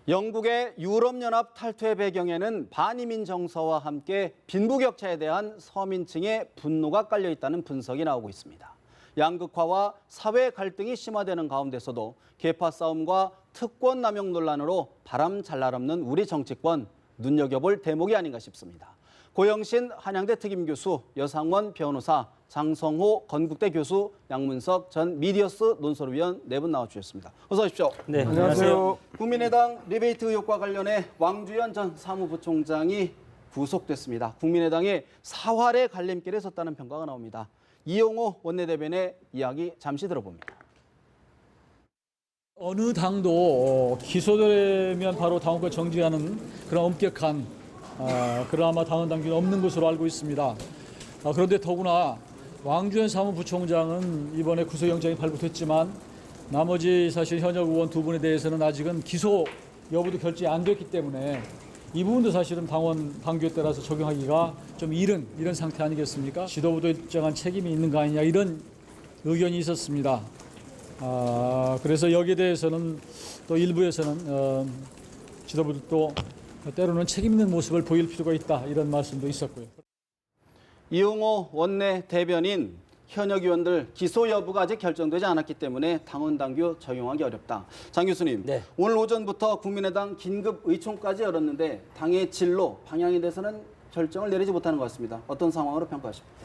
영국의 유럽연합 탈퇴 배경에는 반이민 정서와 함께 빈부격차에 대한 서민층의 분노가 깔려 있다는 분석이 나오고 있습니다. 양극화와 사회 갈등이 심화되는 가운데서도 계파 싸움과 특권 남용 논란으로 바람 잘 날 없는 우리 정치권 눈여겨볼 대목이 아닌가 싶습니다. 고영신 한양대 특임교수, 여상원 변호사, 장성호 건국대 교수, 양문석 전 미디어스 논설위원 네 분 나와주셨습니다. 어서 오십시오. 네, 안녕하세요. 국민의당 리베이트 의혹과 관련해 왕주현 전 사무부총장이 구속됐습니다. 국민의당의 사활의 갈림길에 섰다는 평가가 나옵니다. 이용호 원내대변의 이야기 잠시 들어봅니다. 어느 당도 기소되면 바로 당원권 정지하는 그런 엄격한 그나마 당원 당규는 없는 것으로 알고 있습니다. 그런데 더구나 왕주현 사무부총장은 이번에 구속영장이 발부됐지만 나머지 사실 현역 의원 두 분에 대해서는 아직은 기소 여부도 결정이 안 됐기 때문에 이 부분도 사실은 당원 당규에 따라서 적용하기가 좀 이른 상태 아니겠습니까? 지도부도 일정한 책임이 있는 거 아니냐 이런 의견이 있었습니다. 그래서 여기에 대해서는 또 일부에서는 지도부도 때로는 책임 있는 모습을 보일 필요가 있다 이런 말씀도 있었고요. 이용호 원내 대변인, 현역 의원들 기소 여부가 아직 결정되지 않았기 때문에 당원 당규 적용하기 어렵다. 장 교수님, 네. 오늘 오전부터 국민의당 긴급 의총까지 열었는데 당의 진로, 방향에 대해서는 결정을 내리지 못하는 것 같습니다. 어떤 상황으로 평가하십니까?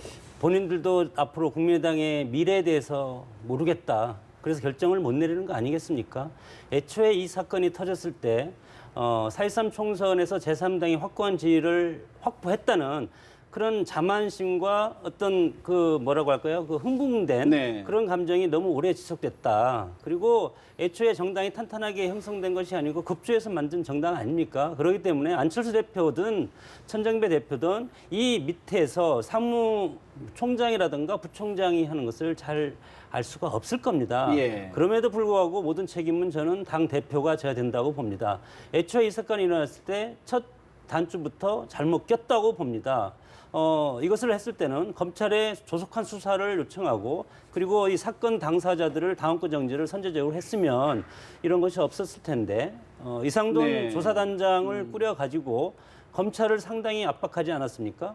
본인들도 앞으로 국민의당의 미래에 대해서 모르겠다. 그래서 결정을 못 내리는 거 아니겠습니까? 애초에 이 사건이 터졌을 때 4.13 총선에서 제3당이 확고한 지위를 확보했다는 그런 자만심과 어떤 그 뭐라고 할까요? 그 흥분된 네. 그런 감정이 너무 오래 지속됐다. 그리고 애초에 정당이 탄탄하게 형성된 것이 아니고 급조해서 만든 정당 아닙니까? 그렇기 때문에 안철수 대표든 천정배 대표든 이 밑에서 사무총장이라든가 부총장이 하는 것을 잘 알 수가 없을 겁니다. 예. 그럼에도 불구하고 모든 책임은 저는 당 대표가 져야 된다고 봅니다. 애초에 이 사건이 일어났을 때 첫 단추부터 잘못 꼈다고 봅니다. 이것을 했을 때는 검찰에 조속한 수사를 요청하고 그리고 이 사건 당사자들을 당원권 정지를 선제적으로 했으면 이런 것이 없었을 텐데 이상돈 네. 조사단장을 꾸려가지고 검찰을 상당히 압박하지 않았습니까?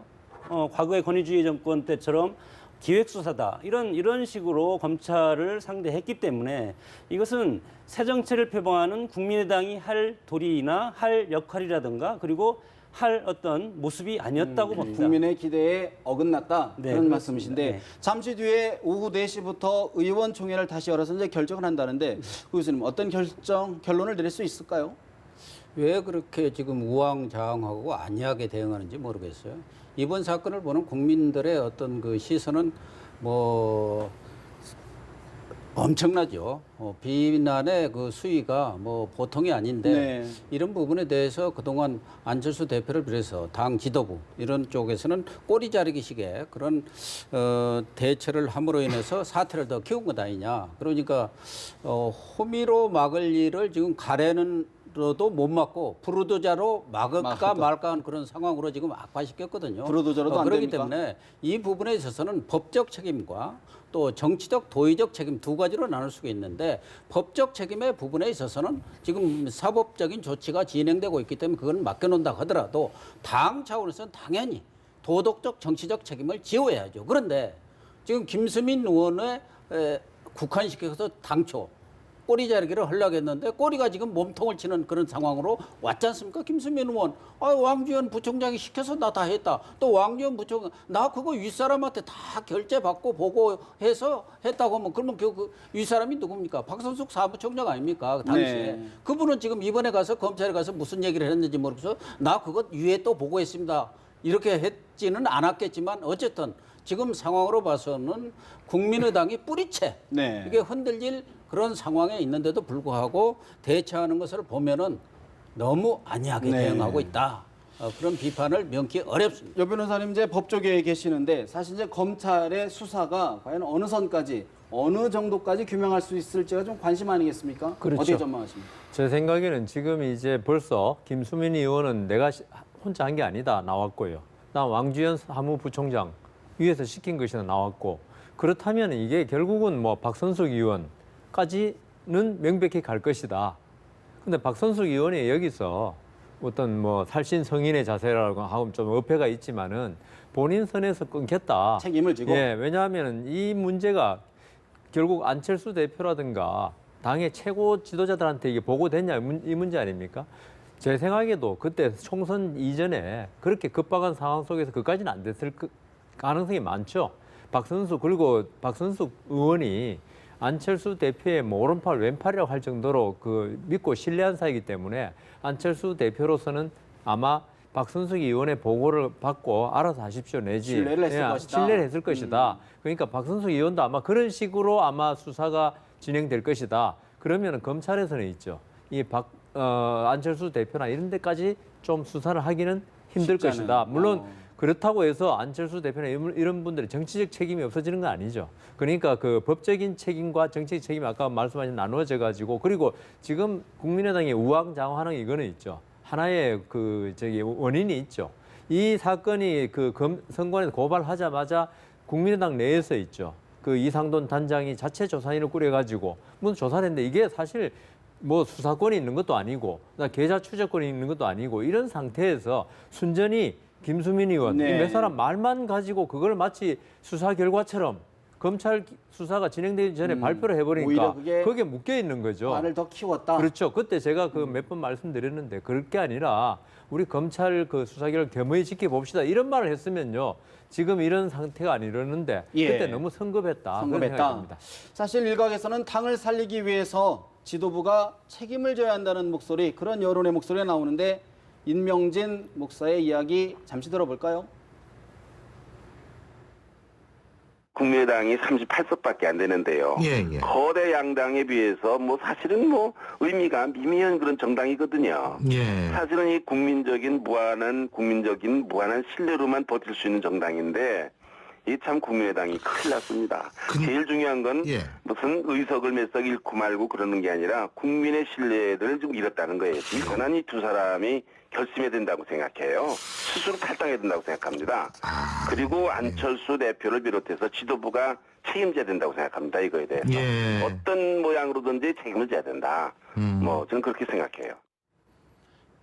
과거의 권위주의 정권 때처럼 기획수사다 이런 식으로 검찰을 상대했기 때문에 이것은 새 정치를 표방하는 국민의당이 할 도리나 할 역할이라든가 그리고 할 어떤 모습이 아니었다고 봅니다. 국민의 기대에 어긋났다. 네, 그런 그렇습니다. 말씀이신데 네. 잠시 뒤에 오후 4시부터 의원총회를 다시 열어서 이제 결정을 한다는데 구 교수님 어떤 결론을 내릴 수 있을까요? 왜 그렇게 지금 우왕좌왕하고 안이하게 대응하는지 모르겠어요. 이번 사건을 보는 국민들의 어떤 그 시선은 뭐 엄청나죠. 비난의 그 수위가 뭐 보통이 아닌데 네. 이런 부분에 대해서 그동안 안철수 대표를 비롯해서 당 지도부 이런 쪽에서는 꼬리 자르기식의 그런 대처를 함으로 인해서 사태를 더 키운 것 아니냐. 그러니까 호미로 막을 일을 지금 가래는 로도 못 막고 부르도자로 막을까 말까 하는 그런 상황으로 지금 악화시켰거든요. 부르도자로도 안 그렇기 됩니까? 때문에 이 부분에 있어서는 법적 책임과 또 정치적 도의적 책임 두 가지로 나눌 수가 있는데 법적 책임의 부분에 있어서는 지금 사법적인 조치가 진행되고 있기 때문에 그건 맡겨놓는다 하더라도 당 차원에서는 당연히 도덕적 정치적 책임을 지어야죠. 그런데 지금 김수민 의원의 국한시켜서 당초 꼬리 자르기를 하려고 했는데 꼬리가 지금 몸통을 치는 그런 상황으로 왔지 않습니까? 김수민 의원. 왕주현 부총장이 시켜서 나 다 했다. 또 왕주현 부총장 나 그거 윗사람한테 다 결제받고 보고해서 했다고 하면 그러면 그 윗사람이 누굽니까? 박선숙 사무총장 아닙니까? 그 당시에. 네. 그분은 지금 이번에 가서 검찰에 가서 무슨 얘기를 했는지 모르겠어. 나 그거 위에 또 보고했습니다. 이렇게 했지는 않았겠지만 어쨌든 지금 상황으로 봐서는 국민의당이 뿌리채 네. 이게 흔들릴 그런 상황에 있는데도 불구하고 대처하는 것을 보면은 너무 안이하게 네. 대응하고 있다. 그런 비판을 명기 어렵습니다. 여 변호사님 이제 법조계에 계시는데 사실 이제 검찰의 수사가 과연 어느 선까지 어느 정도까지 규명할 수 있을지가 좀 관심 아니겠습니까? 그렇죠. 어떻게 전망하십니까? 제 생각에는 지금 이제 벌써 김수민 의원은 내가 혼자 한 게 아니다 나왔고요. 나 왕주현 사무부총장 위에서 시킨 것이 나왔고 그렇다면 이게 결국은 뭐 박선숙 의원까지는 명백히 갈 것이다. 근데 박선숙 의원이 여기서 어떤 뭐 살신 성인의 자세라고 하면 좀 어폐가 있지만은 본인 선에서 끊겼다. 책임을 지고. 예, 왜냐하면 이 문제가 결국 안철수 대표라든가 당의 최고 지도자들한테 이게 보고됐냐 이 문제 아닙니까? 제 생각에도 그때 총선 이전에 그렇게 급박한 상황 속에서 그까지는 안 됐을 가능성이 많죠. 그리고 박선숙 의원이 안철수 대표의 뭐 오른팔 왼팔이라고 할 정도로 그 믿고 신뢰한 사이기 때문에 안철수 대표로서는 아마 박선숙 의원의 보고를 받고 알아서 하십시오 내지 신뢰를 했을 것이다. 신뢰를 했을 것이다. 그러니까 박선숙 의원도 아마 그런 식으로 아마 수사가 진행될 것이다. 그러면 검찰에서는 있죠. 안철수 대표나 이런 데까지 좀 수사를 하기는 힘들 쉽지 것이다. 않은. 물론 그렇다고 해서 안철수 대표나 이런 분들의 정치적 책임이 없어지는 건 아니죠. 그러니까 그 법적인 책임과 정치적 책임이 아까 말씀하신 나누어져 가지고 그리고 지금 국민의당의 우왕좌왕하는 이거는 있죠. 하나의 원인이 있죠. 이 사건이 선관위에 고발하자마자 국민의당 내에서 있죠. 그 이상돈 단장이 자체 조사인을 꾸려가지고 무슨 조사를 했는데 이게 사실 뭐 수사권이 있는 것도 아니고 계좌 추적권이 있는 것도 아니고 이런 상태에서 순전히 김수민 의원 네. 이 몇 사람 말만 가지고 그걸 마치 수사 결과처럼 검찰 수사가 진행되기 전에 발표를 해버리니까 오히려 그게 묶여 있는 거죠. 말을 더 키웠다. 그렇죠. 그때 제가 그 몇 번 말씀드렸는데 그럴 게 아니라 우리 검찰 그 수사 결과 겸허히 지켜봅시다 이런 말을 했으면요. 지금 이런 상태가 아니었는데 예. 그때 너무 성급했다. 그런 생각이 성급했다. 듭니다. 사실 일각에서는 당을 살리기 위해서 지도부가 책임을 져야 한다는 목소리, 그런 여론의 목소리가 나오는데 임명진 목사의 이야기 잠시 들어볼까요? 국민의당이 38석밖에 안 되는데요. 예. 거대 양당에 비해서 뭐 사실은 뭐 의미가 미미한 그런 정당이거든요. 예. 사실은 이 국민적인 무한한 신뢰로만 버틸 수 있는 정당인데 이 참 국민의당이 큰일 났습니다. 제일 중요한 건 예. 무슨 의석을 몇 석 잃고 말고 그러는 게 아니라 국민의 신뢰를 좀 잃었다는 거예요. 저는 이 두 사람이 결심해야 된다고 생각해요. 스스로 탈당해야 된다고 생각합니다. 그리고 안철수 대표를 비롯해서 지도부가 책임져야 된다고 생각합니다. 이거에 대해서. 예. 어떤 모양으로든지 책임을 져야 된다. 뭐 저는 그렇게 생각해요.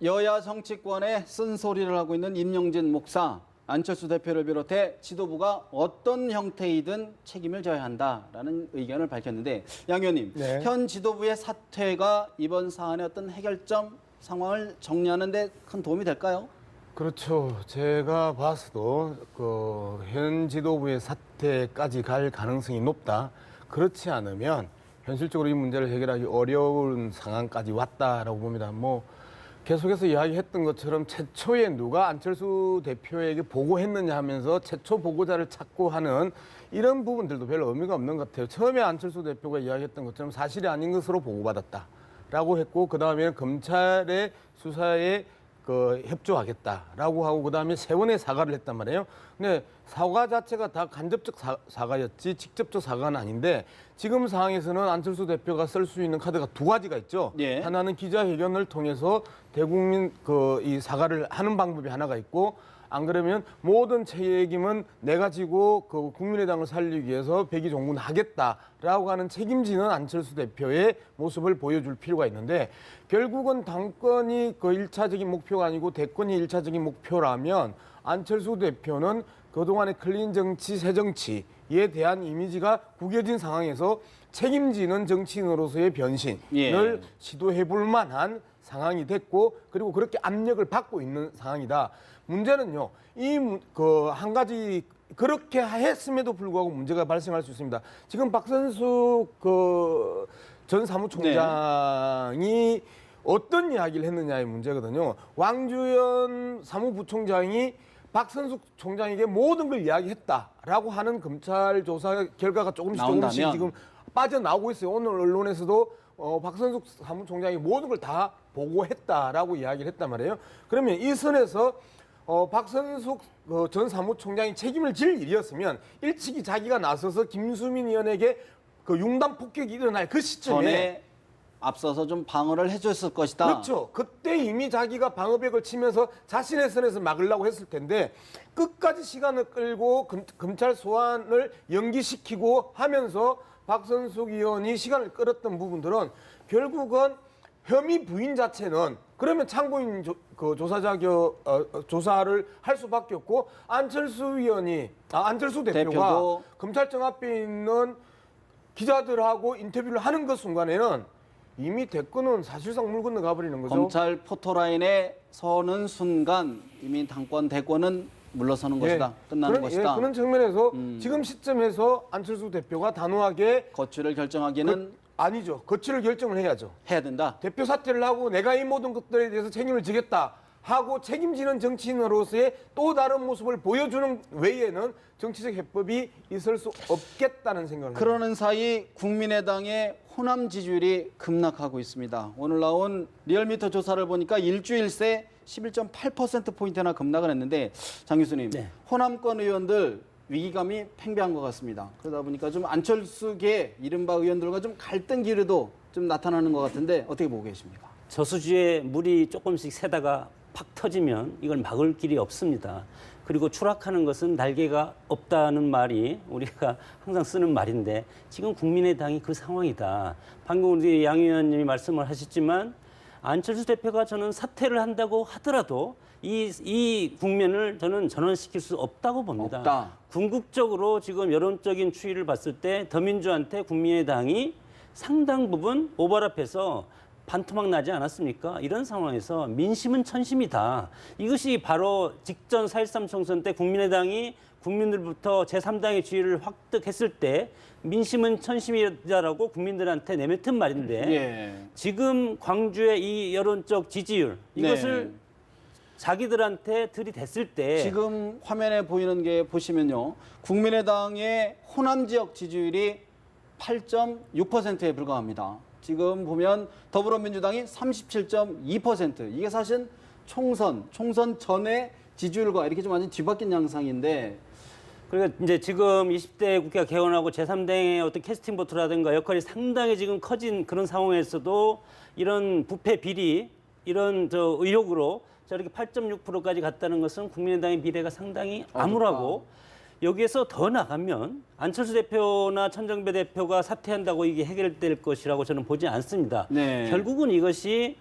여야 정치권에 쓴소리를 하고 있는 임명진 목사, 안철수 대표를 비롯해 지도부가 어떤 형태이든 책임을 져야 한다라는 의견을 밝혔는데 양 의원님, 네. 현 지도부의 사퇴가 이번 사안의 어떤 해결점 상황을 정리하는 데 큰 도움이 될까요? 그렇죠. 제가 봐서도 현 지도부의 사태까지 갈 가능성이 높다. 그렇지 않으면 현실적으로 이 문제를 해결하기 어려운 상황까지 왔다라고 봅니다. 뭐 계속해서 이야기했던 것처럼 최초에 누가 안철수 대표에게 보고했느냐 하면서 최초 보고자를 찾고 하는 이런 부분들도 별로 의미가 없는 것 같아요. 처음에 안철수 대표가 이야기했던 것처럼 사실이 아닌 것으로 보고받았다라고 했고 그다음에 검찰의 수사에 협조하겠다라고 하고 그다음에 세원의 사과를 했단 말이에요. 근데 사과 자체가 다 간접적 사과였지 직접적 사과는 아닌데 지금 상황에서는 안철수 대표가 쓸 수 있는 카드가 두 가지가 있죠. 예. 하나는 기자회견을 통해서 대국민 이 사과를 하는 방법이 하나가 있고 안 그러면 모든 책임은 내가 지고 국민의당을 살리기 위해서 백의종군 하겠다라고 하는 책임지는 안철수 대표의 모습을 보여줄 필요가 있는데 결국은 당권이 일차적인 목표가 아니고 대권이 일차적인 목표라면 안철수 대표는 그동안의 클린 정치, 새 정치에 대한 이미지가 구겨진 상황에서 책임지는 정치인으로서의 변신을 예. 시도해 볼 만한 상황이 됐고 그리고 그렇게 압력을 받고 있는 상황이다. 문제는요. 한 가지 그렇게 했음에도 불구하고 문제가 발생할 수 있습니다. 지금 박선숙 전 사무총장이 어떤 이야기를 했느냐의 문제거든요. 왕주현 사무부총장이 박선숙 총장에게 모든 걸 이야기했다라고 하는 검찰 조사 결과가 조금씩 지금 빠져나오고 있어요. 오늘 언론에서도 박선숙 사무총장이 모든 걸 다 보고했다라고 이야기를 했단 말이에요. 그러면 이 선에서 박선숙 전 사무총장이 책임을 질 일이었으면 일찍이 자기가 나서서 김수민 의원에게 융단 폭격이 일어날 그 시점에 전에 앞서서 좀 방어를 해줬을 것이다. 그렇죠. 그때 이미 자기가 방어벽을 치면서 자신의 선에서 막으려고 했을 텐데 끝까지 시간을 끌고 검찰 소환을 연기시키고 하면서 박선숙 의원이 시간을 끌었던 부분들은 결국은 혐의 부인 자체는 그러면 참고인 조사를 할 수밖에 없고 안철수 대표가 대표도 검찰청 앞에 있는 기자들하고 인터뷰를 하는 그 순간에는 이미 대권은 사실상 물 건너가 버리는 거죠. 검찰 포토라인에 서는 순간 이미 당권 대권은 물러서는 것이다. 끝나는 것이다. 그런 측면에서 지금 시점에서 안철수 대표가 단호하게 거취를 결정하기는 아니죠. 거취를 결정을 해야죠. 해야 된다. 대표 사퇴를 하고 내가 이 모든 것들에 대해서 책임을 지겠다 하고 책임지는 정치인으로서의 또 다른 모습을 보여주는 외에는 정치적 해법이 있을 수 없겠다는 생각을 합니다. 그러는 사이 국민의당의 호남 지지율이 급락하고 있습니다. 오늘 나온 리얼미터 조사를 보니까 일주일 새 11.8%포인트나 급락을 했는데 장 교수님, 네. 호남권 의원들 위기감이 팽배한 것 같습니다. 그러다 보니까 좀 안철수계 이른바 의원들과 좀 갈등 기류도 좀 나타나는 것 같은데 어떻게 보고 계십니까? 저수지에 물이 조금씩 새다가 팍 터지면 이걸 막을 길이 없습니다. 그리고 추락하는 것은 날개가 없다는 말이 우리가 항상 쓰는 말인데 지금 국민의당이 그 상황이다. 방금 우리 양 의원님이 말씀을 하셨지만 안철수 대표가 저는 사퇴를 한다고 하더라도 이 국면을 저는 전환시킬 수 없다고 봅니다. 없다. 궁극적으로 지금 여론적인 추이를 봤을 때 더민주한테 국민의당이 상당 부분 오버랩해서 반토막 나지 않았습니까? 이런 상황에서 민심은 천심이다. 이것이 바로 직전 4.13 총선 때 국민의당이 국민들부터 제3당의 지위를 획득했을 때 민심은 천심이다라고 국민들한테 내뱉은 말인데 예. 지금 광주의 이 여론적 지지율 이것을 네. 자기들한테 들이댔을 때 지금 화면에 보이는 게 보시면요. 국민의당의 호남 지역 지지율이 8.6%에 불과합니다. 지금 보면 더불어민주당이 37.2%. 이게 사실 총선 전의 지지율과 이렇게 좀 완전 뒤바뀐 양상인데 그러니까 이제 지금 20대 국회가 개원하고 제3당의 어떤 캐스팅 보트라든가 역할이 상당히 지금 커진 그런 상황에서도 이런 부패 비리 이런 의혹으로 저렇게 8.6%까지 갔다는 것은 국민의당의 미래가 상당히 암울하고 여기에서 더 나가면 안철수 대표나 천정배 대표가 사퇴한다고 이게 해결될 것이라고 저는 보지 않습니다. 네. 결국은 이것이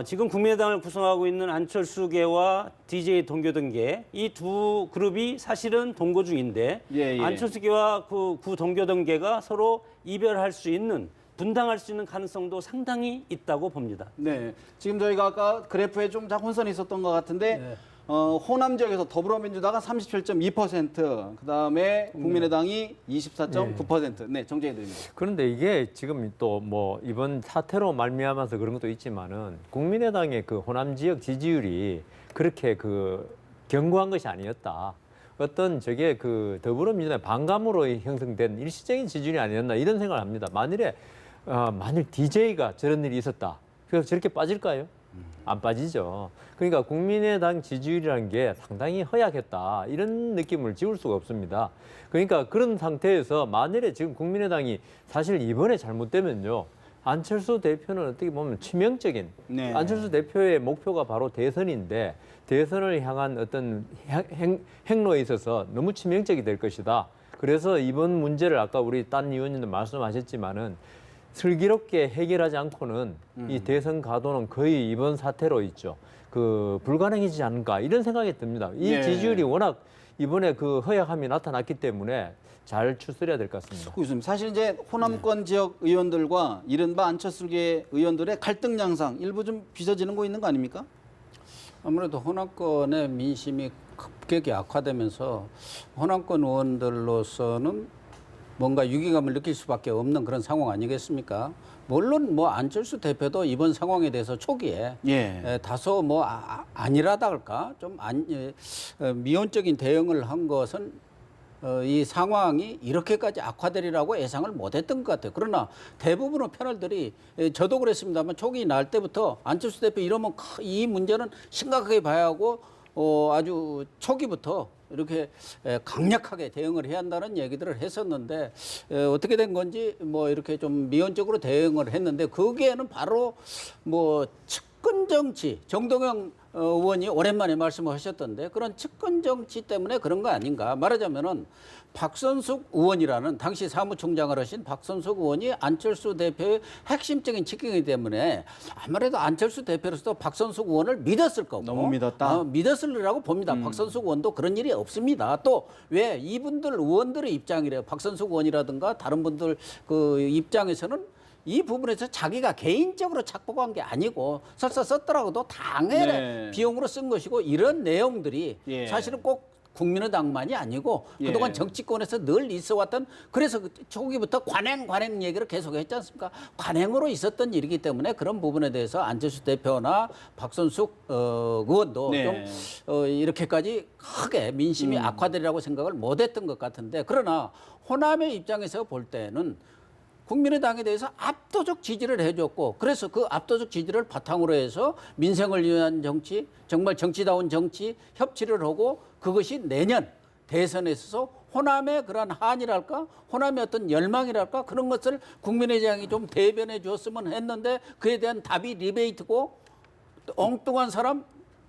지금 국민의당을 구성하고 있는 안철수계와 DJ 동교동계 이 두 그룹이 사실은 동거 중인데 예. 안철수계와 그 동교동계가 서로 이별할 수 있는 분당할 수 있는 가능성도 상당히 있다고 봅니다. 네. 지금 저희가 아까 그래프에 좀 혼선이 있었던 것 같은데 호남 지역에서 더불어민주당은 37.2%, 그다음에 국민의당이 24.9%. 네, 정정해 드립니다. 그런데 이게 지금 또 뭐 이번 사태로 말미암아서 그런 것도 있지만은 국민의당의 그 호남 지역 지지율이 그렇게 그 견고한 것이 아니었다. 어떤 저게 그 더불어민주당의 반감으로 형성된 일시적인 지지율이 아니었나 이런 생각을 합니다. 만일 DJ가 저런 일이 있었다. 그래서 저렇게 빠질까요? 안 빠지죠. 그러니까 국민의당 지지율이라는 게 상당히 허약했다. 이런 느낌을 지울 수가 없습니다. 그러니까 그런 상태에서 만일에 지금 국민의당이 사실 이번에 잘못되면요. 안철수 대표는 어떻게 보면 치명적인 네. 안철수 대표의 목표가 바로 대선인데 대선을 향한 어떤 행로에 있어서 너무 치명적이 될 것이다. 그래서 이번 문제를 아까 우리 딴 의원님도 말씀하셨지만은 슬기롭게 해결하지 않고는 이 대선 가도는 거의 이번 사태로 있죠. 그 불가능해지지 않을까 이런 생각이 듭니다. 이 네. 지지율이 워낙 이번에 그 허약함이 나타났기 때문에 잘 추스려야 될 것 같습니다. 교수님, 사실 이제 호남권 지역 의원들과 이른바 안철수계 의원들의 갈등 양상 일부 좀 빚어지는 거 있는 거 아닙니까? 아무래도 호남권의 민심이 급격히 악화되면서 호남권 의원들로서는 뭔가 유기감을 느낄 수밖에 없는 그런 상황 아니겠습니까? 물론 뭐 안철수 대표도 이번 상황에 대해서 초기에 다소 뭐 안일하다 할까 좀 미온적인 대응을 한 것은 이 상황이 이렇게까지 악화되리라고 예상을 못했던 것 같아요. 그러나 대부분의 패널들이 저도 그랬습니다만 초기 날 때부터 안철수 대표 이러면 이 문제는 심각하게 봐야 하고 아주 초기부터 이렇게 강력하게 대응을 해야 한다는 얘기들을 했었는데 어떻게 된 건지 뭐 이렇게 좀 미온적으로 대응을 했는데 거기에는 바로 뭐 측근 정치 정동영 의원이 오랜만에 말씀하셨던데 그런 측근 정치 때문에 그런 거 아닌가. 말하자면은 박선숙 의원이라는 당시 사무총장을 하신 박선숙 의원이 안철수 대표의 핵심적인 측근이기 때문에 아무래도 안철수 대표로서도 박선숙 의원을 믿었을 거고 너무 믿었다? 믿었으리라고 봅니다. 박선숙 의원도 그런 일이 없습니다. 또 왜 이분들 의원들의 입장이래요. 박선숙 의원이라든가 다른 분들 그 입장에서는 이 부분에서 자기가 개인적으로 착복한 게 아니고 설사 썼더라고도 당의 네. 비용으로 쓴 것이고 이런 내용들이 예. 사실은 꼭 국민의당만이 아니고 예. 그동안 정치권에서 늘 있어왔던 그래서 초기부터 관행 얘기를 계속했지 않습니까? 관행으로 있었던 일이기 때문에 그런 부분에 대해서 안철수 대표나 박선숙 의원도 네. 좀 이렇게까지 크게 민심이 악화되리라고 생각을 못했던 것 같은데 그러나 호남의 입장에서 볼 때는 국민의당에 대해서 압도적 지지를 해줬고 그래서 그 압도적 지지를 바탕으로 해서 민생을 위한 정치, 정말 정치다운 정치 협치를 하고 그것이 내년 대선에 있어서 호남의 그러한 한이랄까 호남의 어떤 열망이랄까 그런 것을 국민의당이 좀 대변해 줬으면 했는데 그에 대한 답이 리베이트고 엉뚱한 사람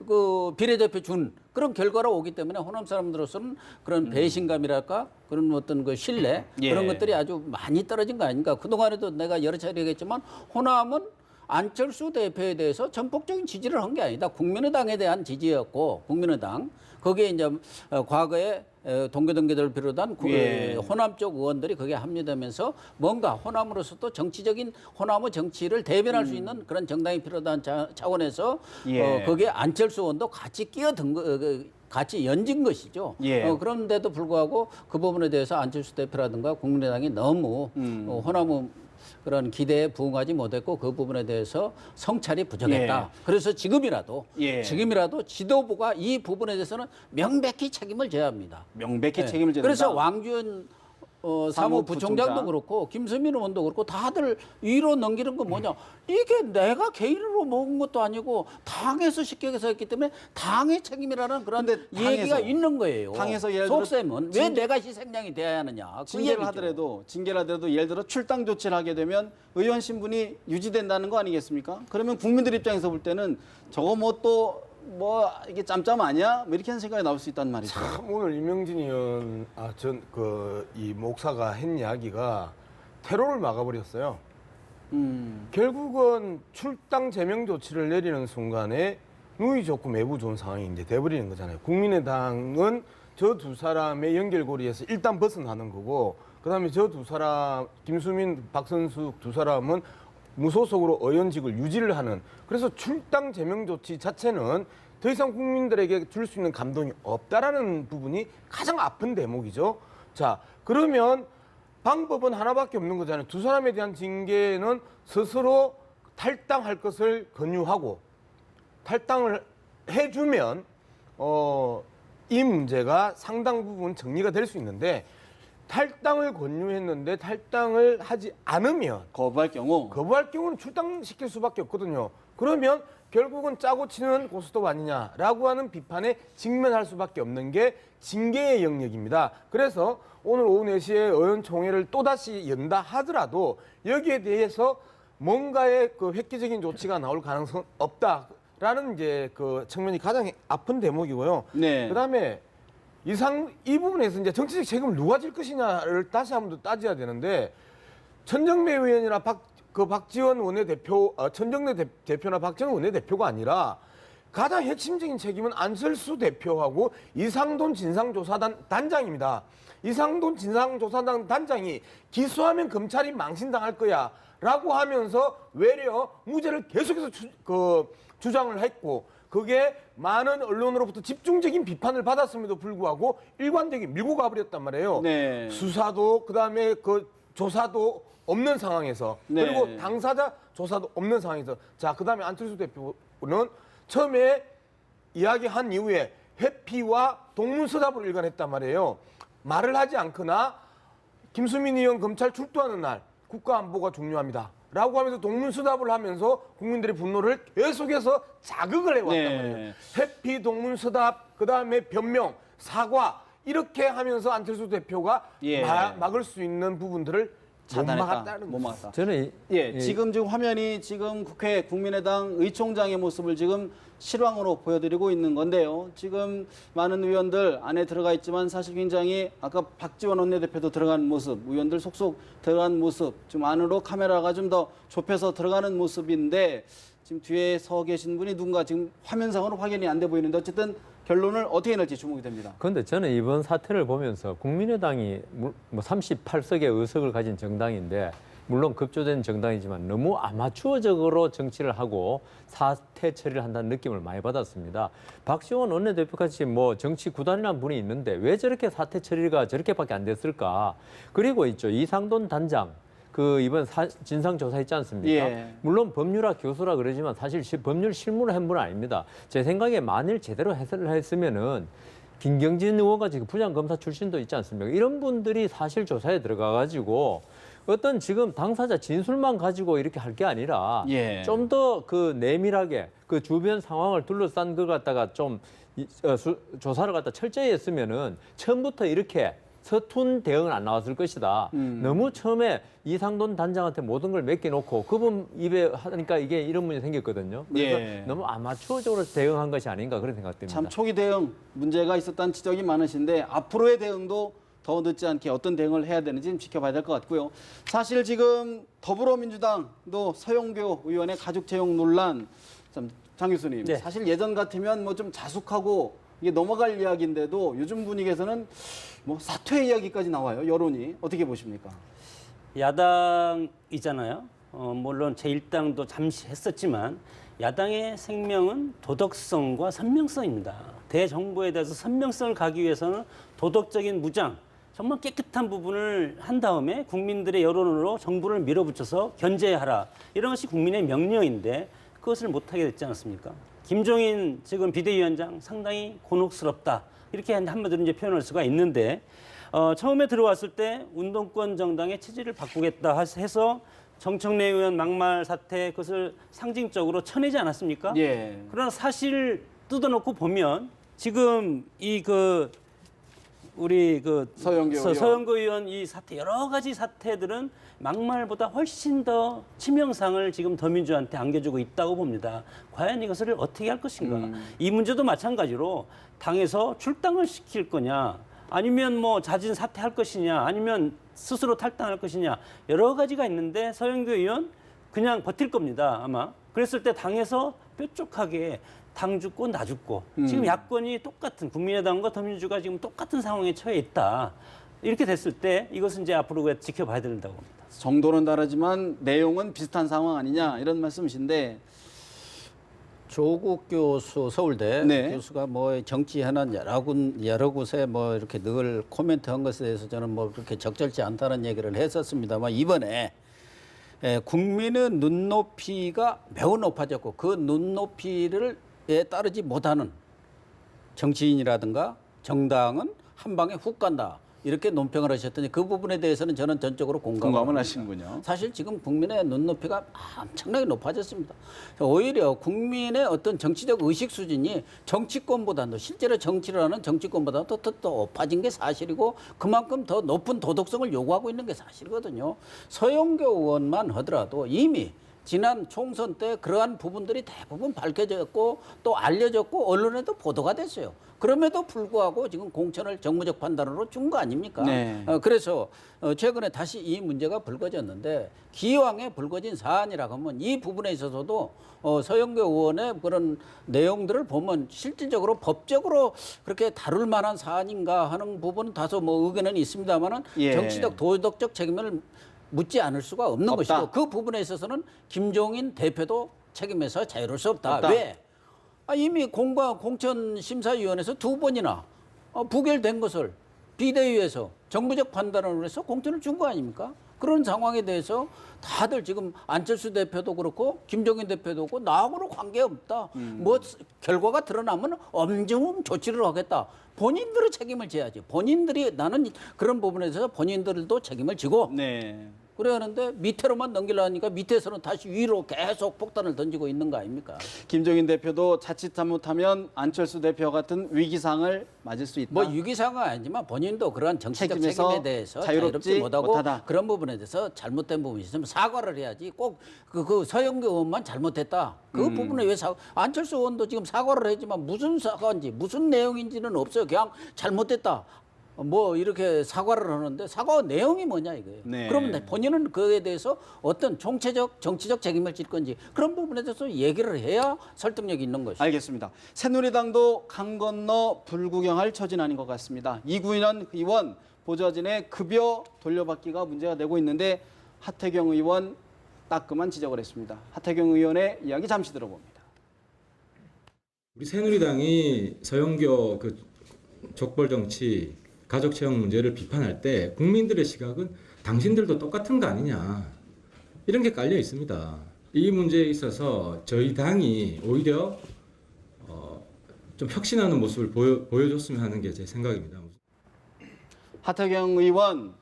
그 비례대표 준 그런 결과로 오기 때문에 호남 사람들로서는 그런 배신감이랄까 그런 어떤 그 신뢰 예. 그런 것들이 아주 많이 떨어진 거 아닌가. 그동안에도 내가 여러 차례 얘기했지만 호남은 안철수 대표에 대해서 전폭적인 지지를 한 게 아니다. 국민의당에 대한 지지였고 국민의당 거기에 이제 과거에 동교동계들을 비롯한 예. 호남 쪽 의원들이 거기에 합류되면서 뭔가 호남으로서도 정치적인 호남의 정치를 대변할 수 있는 그런 정당이 필요하다는 차원에서 예. 거기에 안철수 의원도 같이 끼어든 같이 연진 것이죠. 예. 그런데도 불구하고 그 부분에 대해서 안철수 대표라든가 국민의당이 너무 호남의 그런 기대에 부응하지 못했고 그 부분에 대해서 성찰이 부족했다. 예. 그래서 지금이라도 지도부가 이 부분에 대해서는 명백히 책임을 져야 합니다. 명백히 네. 책임을 져야 그래서 된다. 왕주현 사무부총장도 사무부총장. 그렇고 김수민 의원도 그렇고 다들 위로 넘기는 건 뭐냐. 이게 내가 개인으로 먹은 것도 아니고 당에서 식격해서 했기 때문에 당의 책임이라는 그런 근데 얘기가 당에서, 있는 거예요. 당에서 예를 들어 속셈은 왜 내가 희생양이 돼야 하느냐. 그 징계를 얘기죠. 하더라도 예를 들어 출당 조치를 하게 되면 의원 신분이 유지된다는 거 아니겠습니까? 그러면 국민들 입장에서 볼 때는 저거 뭐 이게 짬짬 아니야? 뭐 이렇게 하는 생각이 나올 수 있단 말이죠. 참 오늘 이명진 의원 이 목사가 한 이야기가 테러를 막아버렸어요. 결국은 출당 제명 조치를 내리는 순간에 누이 좋고 매부 좋은 상황이 이제 돼버리는 거잖아요. 국민의당은 저 두 사람의 연결고리에서 일단 벗어나는 거고, 그다음에 저 두 사람 김수민, 박선숙 두 사람은 무소속으로 의원직을 유지를 하는. 그래서 출당 제명 조치 자체는 더 이상 국민들에게 줄 수 있는 감동이 없다라는 부분이 가장 아픈 대목이죠. 자, 그러면 방법은 하나밖에 없는 거잖아요. 두 사람에 대한 징계는 스스로 탈당할 것을 권유하고 탈당을 해주면 이 문제가 상당 부분 정리가 될 수 있는데 탈당을 권유했는데 탈당을 하지 않으면 거부할 경우는 출당시킬 수밖에 없거든요. 그러면 결국은 짜고 치는 고스톱 아니냐라고 하는 비판에 직면할 수밖에 없는 게 징계의 영역입니다. 그래서 오늘 오후 4시에 의원총회를 또다시 연다 하더라도 여기에 대해서 뭔가의 그 획기적인 조치가 나올 가능성은 없다라는 이제 그 측면이 가장 아픈 대목이고요. 네. 그다음에 이 부분에서 이제 정치적 책임을 누가 질 것이냐를 다시 한번 더 따져야 되는데 천정배 의원이나 박지원 원내대표, 천정배 대표나 박지원 원내대표가 아니라 가장 핵심적인 책임은 안철수 대표하고 이상돈 진상조사단 단장입니다. 이상돈 진상조사단 단장이 기소하면 검찰이 망신당할 거야 라고 하면서 외려 무죄를 계속해서 주장을 했고 그게 많은 언론으로부터 집중적인 비판을 받았음에도 불구하고 일관되게 밀고 가버렸단 말이에요. 네. 수사도 그다음에 그 조사도 없는 상황에서 네. 그리고 당사자 조사도 없는 상황에서 자 그다음에 안철수 대표는 처음에 이야기한 이후에 회피와 동문서답을 일관했단 말이에요. 말을 하지 않거나 김수민 의원 검찰 출두하는 날 국가안보가 중요합니다. 라고 하면서 동문서답을 하면서 국민들의 분노를 계속해서 자극을 해왔단 네. 말이에요. 회피, 동문서답, 그다음에 변명, 사과 이렇게 하면서 안철수 대표가 예. 막을 수 있는 부분들을 차단했다. 막았다는 못 막았다. 저는 예, 지금 화면이 지금 국회 국민의당 의총장의 모습을 지금 실황으로 보여드리고 있는 건데요. 지금 많은 의원들 안에 들어가 있지만 사실 굉장히 아까 박지원 원내대표도 들어간 모습, 의원들 속속 들어간 모습, 지금 안으로 카메라가 좀 더 좁혀서 들어가는 모습인데 지금 뒤에 서 계신 분이 누군가 지금 화면상으로 확인이 안 돼 보이는데 어쨌든 결론을 어떻게 낼지 주목이 됩니다. 그런데 저는 이번 사태를 보면서 국민의당이 뭐 38석의 의석을 가진 정당인데 물론 급조된 정당이지만 너무 아마추어적으로 정치를 하고 사태 처리를 한다는 느낌을 많이 받았습니다. 박지원 원내대표같이 뭐 정치 구단이라는 분이 있는데 왜 저렇게 사태 처리가 저렇게밖에 안 됐을까? 그리고 있죠. 이상돈 단장. 그 이번 진상조사 있지 않습니까? 예. 물론 법률학 교수라 그러지만 사실 법률 실무를 한 분은 아닙니다. 제 생각에 만일 제대로 해설을 했으면은 김경진 의원과 지금 부장검사 출신도 있지 않습니까? 이런 분들이 사실 조사에 들어가가지고 어떤 지금 당사자 진술만 가지고 이렇게 할 게 아니라 예. 좀 더 그 내밀하게 그 주변 상황을 둘러싼 걸 갖다가 좀 조사를 갖다 철저히 했으면은 처음부터 이렇게 서툰 대응은 안 나왔을 것이다. 너무 처음에 이상돈 단장한테 모든 걸 맡겨놓고 그분 입에 하니까 이게 이런 문제 생겼거든요. 그래서 예. 너무 아마추어적으로 대응한 것이 아닌가 그런 생각됩니다. 참 초기 대응 문제가 있었다는 지적이 많으신데 앞으로의 대응도 더 늦지 않게 어떤 대응을 해야 되는지 좀 지켜봐야 될 것 같고요. 사실 지금 더불어민주당도 서영교 의원의 가족 채용 논란, 참 장 교수님, 네. 사실 예전 같으면 뭐 좀 자숙하고 이게 넘어갈 이야기인데도 요즘 분위기에서는 뭐 사퇴 이야기까지 나와요. 여론이 어떻게 보십니까? 야당이잖아요. 물론 제1당도 잠시 했었지만 야당의 생명은 도덕성과 선명성입니다. 대정부에 대해서 선명성을 가기 위해서는 도덕적인 무장, 정말 깨끗한 부분을 한 다음에 국민들의 여론으로 정부를 밀어붙여서 견제하라. 이런 것이 국민의 명령인데 그것을 못하게 됐지 않았습니까? 김종인 지금 비대위원장 상당히 곤혹스럽다. 이렇게 한마디로 이제 표현할 수가 있는데 처음에 들어왔을 때 운동권 정당의 체질을 바꾸겠다 해서 정청래 의원 막말 사태 그것을 상징적으로 쳐내지 않았습니까? 예. 그러나 사실 뜯어놓고 보면 지금 우리 서영교 의원 이 사태 여러 가지 사태들은 막말보다 훨씬 더 치명상을 지금 더민주한테 안겨주고 있다고 봅니다. 과연 이것을 어떻게 할 것인가? 이 문제도 마찬가지로 당에서 출당을 시킬 거냐, 아니면 뭐 자진 사퇴할 것이냐, 아니면 스스로 탈당할 것이냐 여러 가지가 있는데 서영교 의원 그냥 버틸 겁니다 아마. 그랬을 때 당에서 뾰족하게 당 죽고 나 죽고 지금 야권이 똑같은 국민의당과 더민주가 지금 똑같은 상황에 처해 있다. 이렇게 됐을 때 이것은 이제 앞으로 지켜봐야 된다고 봅니다. 정도는 다르지만 내용은 비슷한 상황 아니냐 이런 말씀이신데 조국 교수 서울대 네. 교수가 뭐 정치 현안 여러 곳에 뭐 이렇게 늘 코멘트한 것에 대해서 저는 뭐 그렇게 적절치 않다는 얘기를 했었습니다만 이번에 국민의 눈높이가 매우 높아졌고 그 눈높이에 따르지 못하는 정치인이라든가 정당은 한 방에 훅 간다. 이렇게 논평을 하셨더니 그 부분에 대해서는 저는 전적으로 공감을 하시는군요. 사실 지금 국민의 눈높이가 엄청나게 높아졌습니다. 오히려 국민의 어떤 정치적 의식 수준이 정치권보다도 실제로 정치를 하는 정치권보다도 더 높아진 게 사실이고 그만큼 더 높은 도덕성을 요구하고 있는 게 사실이거든요. 서영교 의원만 하더라도 이미 지난 총선 때 그러한 부분들이 대부분 밝혀졌고 또 알려졌고 언론에도 보도가 됐어요. 그럼에도 불구하고 지금 공천을 정무적 판단으로 준 거 아닙니까? 네. 그래서 최근에 다시 이 문제가 불거졌는데 기왕에 불거진 사안이라고 하면 이 부분에 있어서도 서영교 의원의 그런 내용들을 보면 실질적으로 법적으로 그렇게 다룰 만한 사안인가 하는 부분은 다소 뭐 의견은 있습니다만은 예. 정치적 도덕적 책임을 묻지 않을 수가 없는 없다. 것이고 그 부분에 있어서는 김종인 대표도 책임에서 자유로울 수 없다. 없다. 왜? 이미 공천심사위원회에서 2번이나 부결된 것을 비대위에서 정부적 판단으로 해서 공천을 준 거 아닙니까? 그런 상황에 대해서 다들 지금 안철수 대표도 그렇고 김종인 대표도 그렇고 나하고는 관계없다. 뭐 결과가 드러나면 엄중 조치를 하겠다. 본인들의 책임을 져야지. 본인들이 나는 그런 부분에 있어서 본인들도 책임을 지고 네. 그러는데 밑으로만 넘기려니까 밑에서는 다시 위로 계속 폭탄을 던지고 있는 거 아닙니까? 김종인 대표도 자칫 잘못하면 안철수 대표 같은 위기상을 맞을 수 있다. 뭐 유기상은 아니지만 본인도 그러한 정치적 책임에서 책임에 대해서 자유롭지 자유롭지 못하고 못하다. 그런 부분에 대해서 잘못된 부분이 있으면 사과를 해야지. 꼭 그 서영교 의원만 잘못했다. 그 부분에 왜 안철수 의원도 지금 사과를 했지만 무슨 사과인지 무슨 내용인지는 없어요. 그냥 잘못됐다. 뭐 이렇게 사과를 하는데 사과 내용이 뭐냐 이거예요. 네. 그러면 본인은 그에 대해서 어떤 정치적 책임을 질 건지 그런 부분에 대해서 얘기를 해야 설득력이 있는 것이죠. 알겠습니다. 새누리당도 강 건너 불구경할 처진 아닌 것 같습니다. 이구현 의원 보좌진의 급여 돌려받기가 문제가 되고 있는데 하태경 의원 따끔한 지적을 했습니다. 하태경 의원의 이야기 잠시 들어봅니다. 우리 새누리당이 서영교 그 족벌 정치, 가족 채용 문제를 비판할 때 국민들의 시각은 당신들도 똑같은 거 아니냐 이런 게 깔려 있습니다. 이 문제에 있어서 저희 당이 오히려 좀 혁신하는 모습을 보여줬으면 하는 게 제 생각입니다. 하태경 의원,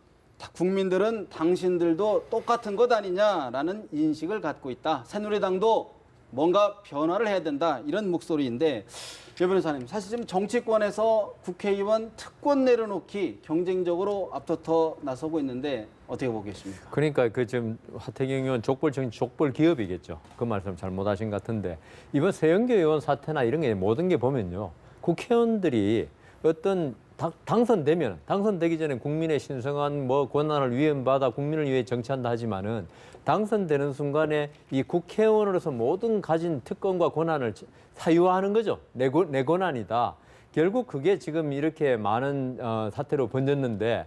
국민들은 당신들도 똑같은 것 아니냐라는 인식을 갖고 있다. 새누리당도 뭔가 변화를 해야 된다. 이런 목소리인데 여 변호사님, 사실 지금 정치권에서 국회의원 특권 내려놓기 경쟁적으로 앞서서 나서고 있는데 어떻게 보고 계십니까? 그러니까 그 지금 하태경 의원 족벌 정치, 족벌 기업이겠죠. 그 말씀 잘못하신 것 같은데 이번 서영교 의원 사태나 이런 게 모든 게 보면요, 국회의원들이 어떤 당선되기 전에 국민의 신성한 뭐 권한을 위임받아 국민을 위해 정치한다 하지만은 당선되는 순간에 이 국회의원으로서 모든 가진 특권과 권한을 사유화하는 거죠. 내 권한이다. 결국 그게 지금 이렇게 많은 사태로 번졌는데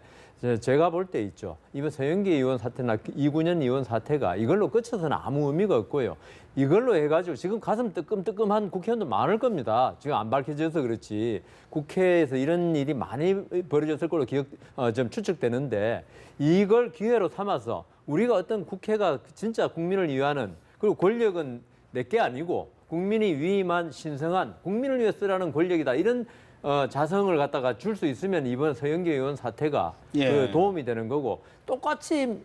제가 볼 때 있죠. 이번 서영교 의원 사태나 이군현 의원 사태가 이걸로 끝쳐서는 아무 의미가 없고요. 이걸로 해가지고 지금 가슴 뜨끔뜨끔한 국회의원도 많을 겁니다. 지금 안 밝혀져서 그렇지. 국회에서 이런 일이 많이 벌어졌을 걸로 좀 추측되는데 이걸 기회로 삼아서 우리가 어떤 국회가 진짜 국민을 위하는, 그리고 권력은 내게 아니고 국민이 위임한 신성한 국민을 위해 쓰라는 권력이다. 이런 자성을 갖다가 줄 수 있으면 이번 서영교 의원 사태가 그 도움이 되는 거고, 똑같이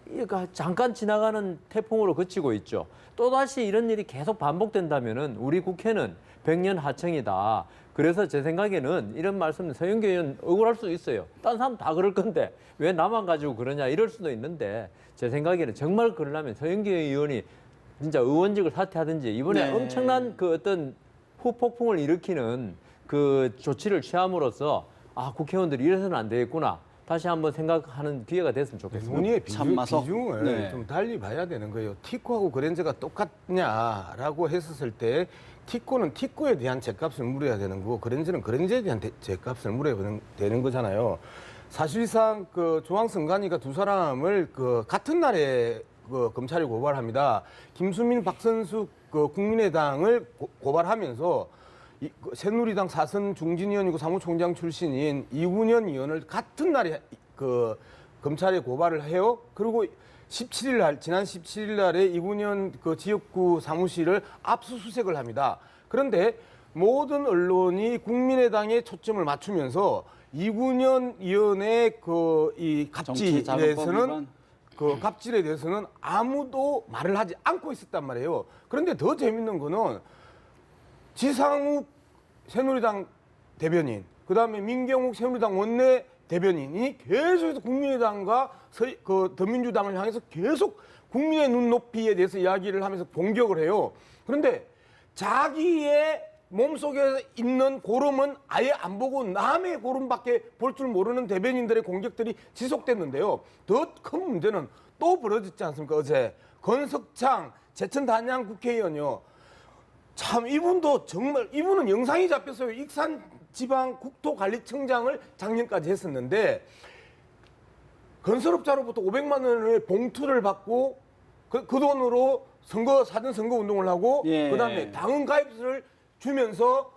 잠깐 지나가는 태풍으로 그치고 있죠. 또다시 이런 일이 계속 반복된다면은 우리 국회는 백년 하청이다. 그래서 제 생각에는 이런 말씀 서영교 의원 억울할 수도 있어요. 딴 사람 다 그럴 건데 왜 나만 가지고 그러냐 이럴 수도 있는데 제 생각에는 정말 그러려면 서영교 의원이 진짜 의원직을 사퇴하든지 이번에 엄청난 그 어떤 후폭풍을 일으키는 그 조치를 취함으로써 국회의원들이 이래서는 안 되겠구나. 다시 한번 생각하는 기회가 됐으면 좋겠습니다. 논의의 참마서. 비중을 좀 달리 봐야 되는 거예요. 티코하고 그랜저가 똑같냐라고 했었을 때 티코는 티코에 대한 죗값을 물어야 되는 거고 그랜저는 그랜저에 대한 죗값을 물어야 되는 거잖아요. 사실상 그 조항선관위가 두 사람을 그 같은 날에 그 검찰이 고발합니다. 김수민, 박선숙 그 국민의당을 고발하면서 새누리당 사선 중진위원이고 사무총장 출신인 이군현 의원을 같은 날에 그 검찰에 고발을 해요. 그리고 17일 날, 지난 17일 날에 이군현 그 지역구 사무실을 압수수색을 합니다. 그런데 모든 언론이 국민의당에 초점을 맞추면서 이군현 의원의 그 이 갑질에 대해서는 갑질에 대해서는 아무도 말을 하지 않고 있었단 말이에요. 그런데 더 재밌는 거는 지상욱 새누리당 대변인, 그다음에 민경욱 새누리당 원내 대변인이 계속해서 국민의당과 더민주당을 향해서 계속 국민의 눈높이에 대해서 이야기를 하면서 공격을 해요. 그런데 자기의 몸속에 있는 고름은 아예 안 보고 남의 고름밖에 볼 줄 모르는 대변인들의 공격들이 지속됐는데요. 더 큰 문제는 또 벌어졌지 않습니까? 어제 권석창 제천 단양 국회의원이요. 참 이분도 정말 이분은 영상이 잡혔어요. 익산지방국토관리청장을 작년까지 했었는데 건설업자로부터 500만 원의 봉투를 받고 그 돈으로 사전 선거 운동을 하고 그다음에 당원 가입서를 주면서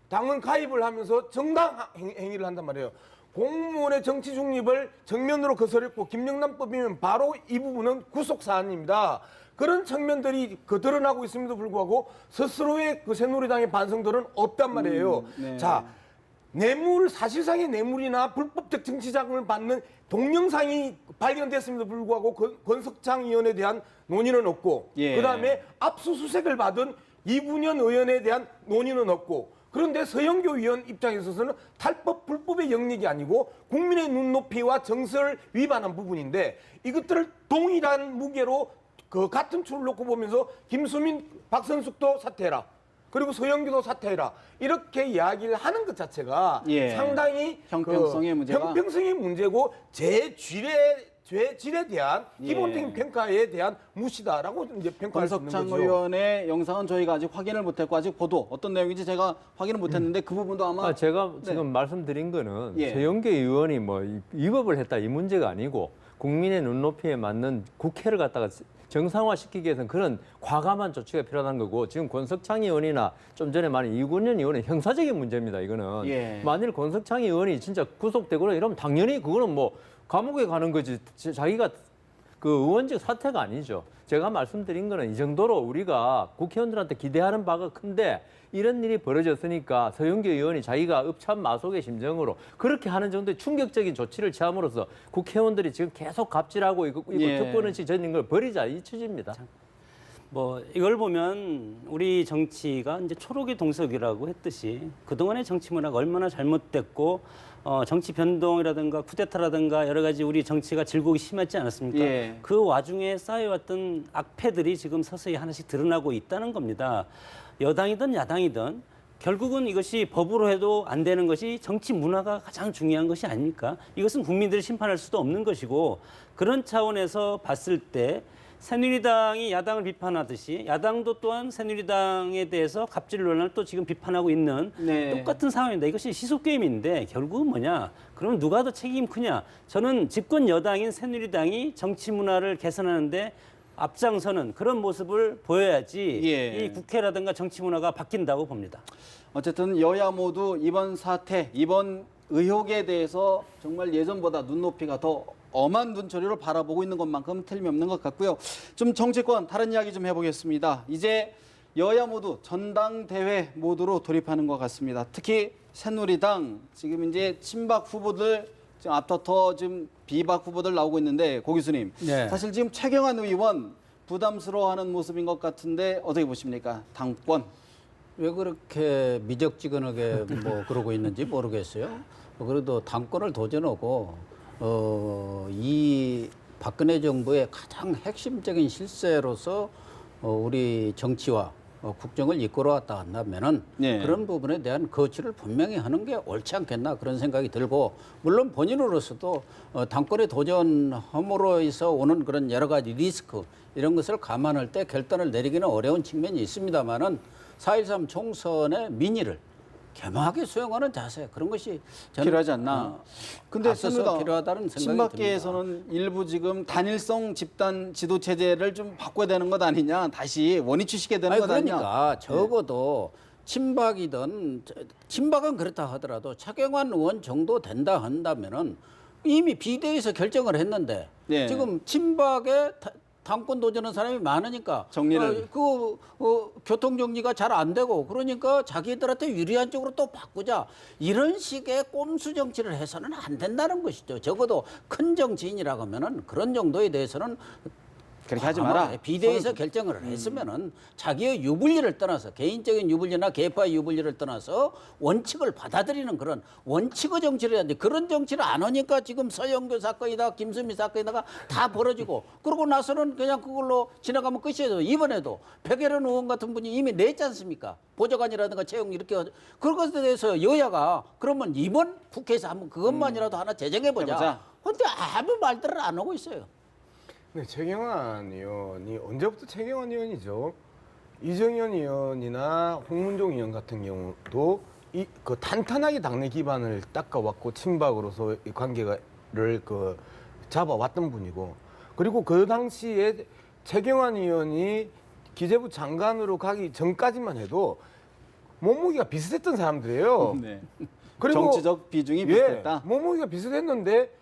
당원 가입을 하면서 정당 행위를 한단 말이에요. 공무원의 정치 중립을 정면으로 거스렸고 김영란법이면 바로 이 부분은 구속 사안입니다. 그런 측면들이 드러나고 있음에도 불구하고 스스로의 그 새누리당의 반성들은 없단 말이에요. 자, 뇌물, 사실상의 뇌물이나 불법적 정치자금을 받는 동영상이 발견됐음에도 불구하고 권석창 의원에 대한 논의는 없고, 예. 그다음에 압수수색을 받은 이분현 의원에 대한 논의는 없고, 그런데 서영교 의원 입장에 있어서는 탈법 불법의 영역이 아니고 국민의 눈높이와 정서를 위반한 부분인데, 이것들을 동일한 무게로 그 같은 추를 놓고 보면서 김수민, 박선숙도 사퇴해라, 그리고 서영교도 사퇴해라, 이렇게 이야기를 하는 것 자체가 예. 상당히 형평성의 문제가? 형평성의 문제고 죄질에 대한 기본적인 예. 평가에 대한 무시다라고 이제 평가할 수 있는 권석창 거죠. 의원의 영상은 저희가 아직 확인을 못했고 아직 보도 어떤 내용인지 제가 확인을 못했는데 그 부분도 아마 제가 네. 지금 말씀드린 거는 예. 서영교 의원이 뭐 위법을 했다 이 문제가 아니고 국민의 눈높이에 맞는 국회를 갖다가 정상화시키기 위해서는 그런 과감한 조치가 필요한 거고, 지금 권석창 의원이나 좀 전에 말한 이군현 의원은 형사적인 문제입니다. 이거는 예. 만일 권석창 의원이 진짜 구속되거나 이러면 당연히 그거는 뭐 감옥에 가는 거지, 자기가 그 의원직 사퇴가 아니죠. 제가 말씀드린 거는 이 정도로 우리가 국회의원들한테 기대하는 바가 큰데 이런 일이 벌어졌으니까 서영교 의원이 자기가 읍참마속의 심정으로 그렇게 하는 정도의 충격적인 조치를 취함으로써 국회의원들이 지금 계속 갑질하고 이거 예. 특권의식 전인 걸 버리자 이 취지입니다. 뭐 이걸 보면 우리 정치가 이제 초록의 동석이라고 했듯이 그동안의 정치 문화가 얼마나 잘못됐고 정치 변동이라든가 쿠데타라든가 여러 가지 우리 정치가 질곡이 심했지 않았습니까? 예. 그 와중에 쌓여왔던 악패들이 지금 서서히 하나씩 드러나고 있다는 겁니다. 여당이든 야당이든 결국은 이것이 법으로 해도 안 되는 것이 정치 문화가 가장 중요한 것이 아닙니까? 이것은 국민들이 심판할 수도 없는 것이고, 그런 차원에서 봤을 때 새누리당이 야당을 비판하듯이 야당도 또한 새누리당에 대해서 갑질 논란을 또 지금 비판하고 있는 네. 똑같은 상황입니다. 이것이 시속 게임인데 결국은 뭐냐? 그러면 누가 더 책임 크냐? 저는 집권 여당인 새누리당이 정치 문화를 개선하는데 앞장서는 그런 모습을 보여야지 예. 이 국회라든가 정치 문화가 바뀐다고 봅니다. 어쨌든 여야 모두 이번 사태, 이번 의혹에 대해서 정말 예전보다 눈높이가 더 엄한 눈초리로 바라보고 있는 것만큼 틀림없는 것 같고요. 좀 정치권 다른 이야기 좀 해보겠습니다. 이제 여야 모두 전당대회 모드로 돌입하는 것 같습니다. 특히 새누리당 지금 이제 친박 후보들 지금 앞서서 지금 비박 후보들 나오고 있는데 고 교수님, 네. 사실 지금 최경환 의원 부담스러워하는 모습인 것 같은데 어떻게 보십니까? 당권. 왜 그렇게 미적지근하게 뭐 그러고 있는지 모르겠어요. 그래도 당권을 도전하고 이 박근혜 정부의 가장 핵심적인 실세로서 우리 정치와 국정을 이끌어왔다 한다면은 네. 그런 부분에 대한 거취를 분명히 하는 게 옳지 않겠나 그런 생각이 들고, 물론 본인으로서도 당권에 도전함으로 해서 오는 그런 여러 가지 리스크 이런 것을 감안할 때 결단을 내리기는 어려운 측면이 있습니다만은 4.13 총선의 민의를 겸허하게 수용하는 자세, 그런 것이 저는 필요하지 않나. 근데 앞서서 새누리당 필요하다는 생각이 친박계에서는 일부 지금 단일성 집단 지도 체제를 좀 바꿔야 되는 것 아니냐, 다시 원위치시켜야 되는 아니, 것 아니냐. 그러니까 적어도 친박이든 친박은 그렇다 하더라도 차경환 의원 정도 된다 한다면은 이미 비대위에서 결정을 했는데 네. 지금 친박의 당권 도전하는 사람이 많으니까 정리를. 교통 정리가 잘 안 되고, 그러니까 자기들한테 유리한 쪽으로 또 바꾸자, 이런 식의 꼼수 정치를 해서는 안 된다는 것이죠. 적어도 큰 정치인이라고 하면은 그런 정도에 대해서는 그렇게 하지 마라. 비대위에서 결정을 했으면은 자기의 유불리를 떠나서, 개인적인 유불리나 계파의 유불리를 떠나서 원칙을 받아들이는 그런 원칙의 정치를 해야 돼. 그런 정치를 안 하니까 지금 서영교 사건이다, 김수미 사건이다가 다 벌어지고, 그러고 나서는 그냥 그걸로 지나가면 끝이에요. 이번에도 백혜련 의원 같은 분이 이미 냈지 않습니까? 보좌관이라든가 채용 이렇게. 그런 것에 대해서 여야가 그러면 이번 국회에서 한번 그것만이라도 하나 제정해보자. 해보자. 근데 아무 말들을 안 하고 있어요. 네, 최경환 의원이 언제부터 최경환 의원이죠? 이정현 의원이나 홍문종 의원 같은 경우도 그 탄탄하게 당내 기반을 닦아왔고 친박으로서 이 관계를 잡아왔던 분이고, 그리고 그 당시에 최경환 의원이 기재부 장관으로 가기 전까지만 해도 몸무게가 비슷했던 사람들이에요. 네. 그리고 정치적 비중이 비슷했다. 몸무게가 비슷했는데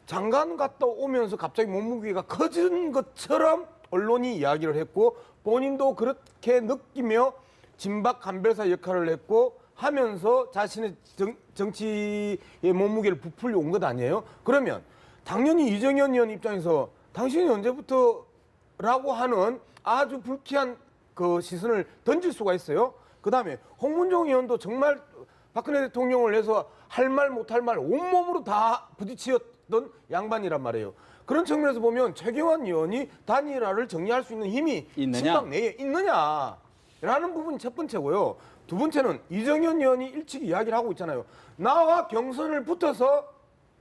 장관 갔다 오면서 갑자기 몸무게가 커진 것처럼 언론이 이야기를 했고, 본인도 그렇게 느끼며 진박 간별사 역할을 했고 하면서 자신의 정치의 몸무게를 부풀려 온 것 아니에요? 그러면 당연히 이정현 의원 입장에서 당신이 언제부터라고 하는 아주 불쾌한 그 시선을 던질 수가 있어요. 그다음에 홍문종 의원도 정말 박근혜 대통령을 해서 할 말 못할 말 온몸으로 다 부딪혔던 양반이란 말이에요. 그런 측면에서 보면 최경환 의원이 단일화를 정리할 수 있는 힘이 있느냐? 신당 내에 있느냐라는 부분이 첫 번째고요. 두 번째는 이정현 의원이 일찍 이야기를 하고 있잖아요. 나와 경선을 붙어서